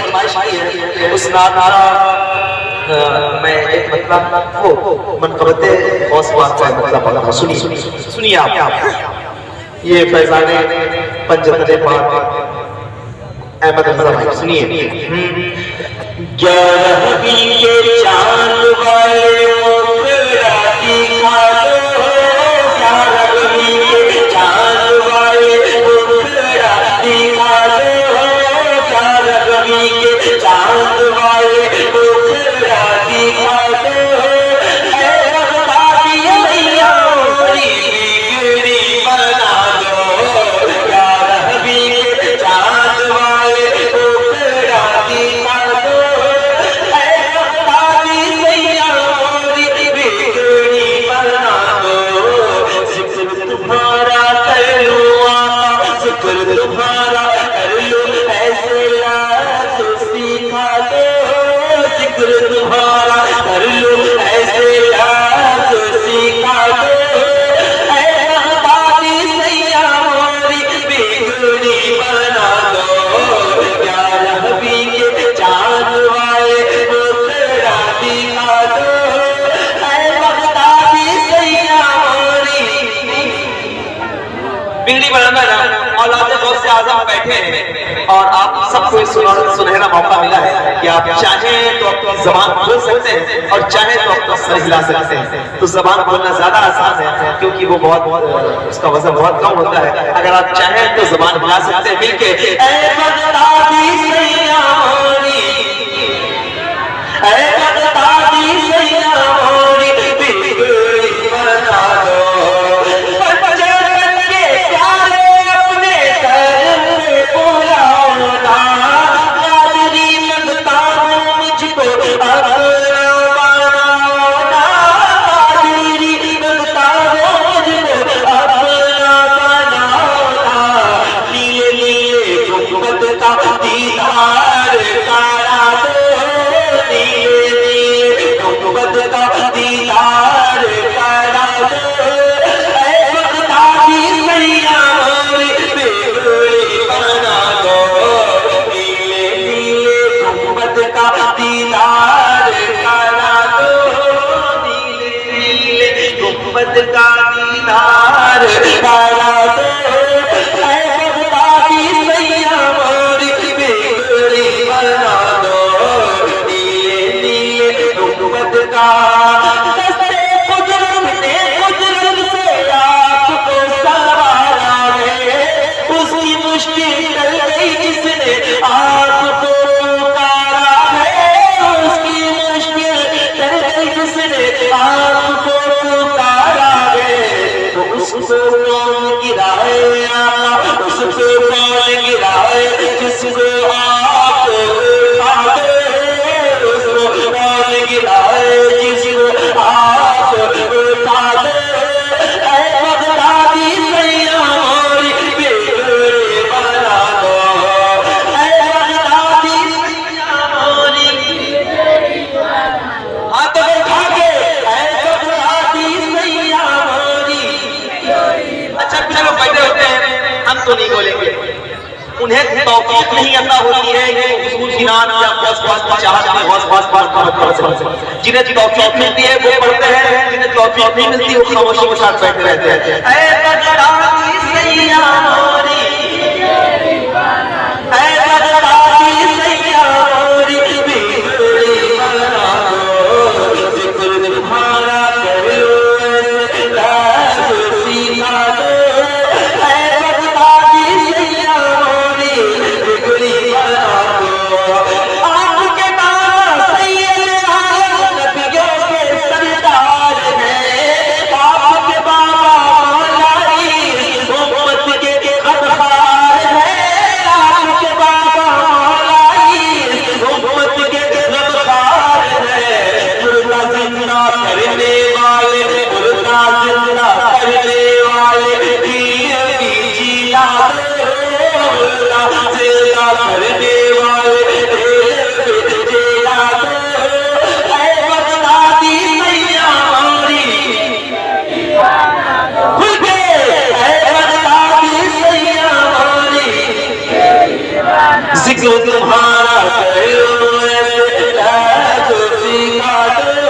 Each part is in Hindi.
फरमाइश की है उस नात मैं एक मतलब वो मनकबते हौसला का मतलब पढ़ा। सुनिए आप ये फैजाने पंजतने पाक अहमद रज़ा भाई सुनिए। 11वीं के चांद वाले मुखड़ा दिखा दो, 11वीं के चांद वाले मुखड़ा दिखा दो, 11वीं के चांद वाले मुखड़ा दिखा दो, ऐ रब्बानी मैया मोरी बिगड़ी बना दो, 11वीं के चांद वाले मुखड़ा दिखा दो, ऐ रब्बानी मैया मोरी बिगड़ी बना दो। जिक्र तुम्हारा कर लूं आका, जिक्र तुम्हारा कर लूं ऐसे याद सिखा दो, जिक्र तुम्हारा कर लूं ऐसे याद सिखा दो, ऐ रब्बानी मैया मोरी बिगड़ी बना दो, 11वीं के चांद वाले मुखड़ा दिखा दो, ऐ बगदादी मैया मोरी बिगड़ी बनाना ना। औलाद गौसे आज़म बैठे हैं और आप सबको सुनहरा मौका मिला है कि आप चाहें तो अपनी ज़बान खोल सकते हैं और चाहें तो अपना सर हिला सकते हैं। तो ज़बान खोलना ज्यादा आसान है क्योंकि वो बहुत उसका वजन बहुत कम होता है। अगर आप चाहें तो ज़बान हिला सकते हैं मिलके, ऐ बगदादी मैया मोरी, ऐ बगदादी मैया मोरी बिगड़ी बना दो, का दीदार करा दो, ऐ बगदादी मैया मोरी बिगड़ी बना दो, नीले नीले गुंबद का दस्ते कुदरत ने कुदरत से आपको सवारा है, उसकी मुश्किल टल गई जिसने आपको पुकारा है, उसकी मुश्किल टल गई जिसने आपको उसको कौन गिराए, उसको कौन गिराए जिसको आप उठा दे, उसको कौन गिराए जिसको आप उठा दे, ऐ बगदादी मैया मोरी बिगड़ी बना दो, ऐ बगदादी मैया मोरी बिगड़ी बना दो। हाथ उठा के ऐ बगदादी मैया मोरी। अच्छा कुछ लोग बैठे होते हैं, हम तो नहीं बोलेंगे, उन्हें तौफीक नहीं अता होती है ये हुजूर की नात या ख़ास चाहत में ख़ास जिन्हें तौफीक मिलती है वो पढ़ते हैं, जिन्हें तौफीक नहीं मिलती वो खामोशी के साथ बैठे रहते हैं। ऐ बगदादी मैया मोरी, ऐ बगदादी मैया मोरी बिगड़ी बना दो, जिक्र तुम्हारा कर लो लाज सिखा दो, ऐ बगदादी मैया मोरी बिगड़ी बना दो। आपके नाम सैयद आलम नबियों के सरदार हैं, आपके बाबा मौला इस उम्मत के तुम्हारा करूं लाज सिखा दो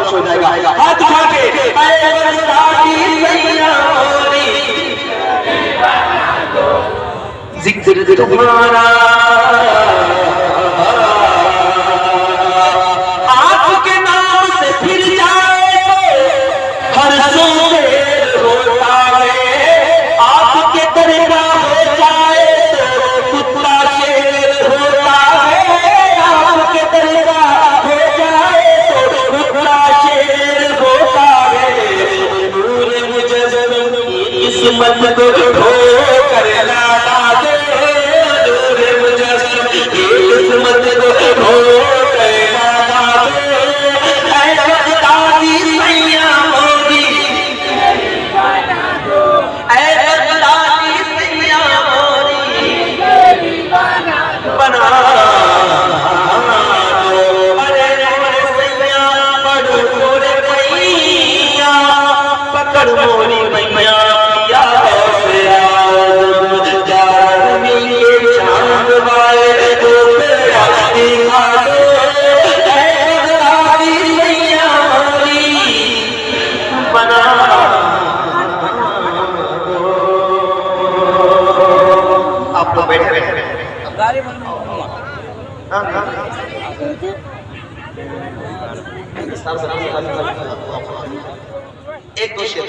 हो जाएगा। हाथ उठा के जिक्र तुम्हारा आपके नाम से फिर जाए तो हर सुबह होता है, आपके दरगाह हो जाए तो कुत्ता शेर होता है, आपके दरगाह हो जाए तो कुत्ता शेर होता है। नूर मुजस्सम की किस्मत को धो कर लाना दे, नूर मुजस्सम की किस्मत को धो कर लाना दे। ऐ बगदादी सैया मोरी, ऐ बगदादी सैया मोरी बना पकड़ मोरी मैया पिया चांद वाले तो तेरा दिखा दो, मैया बना आप तो बैठे बैठे एक दो शेर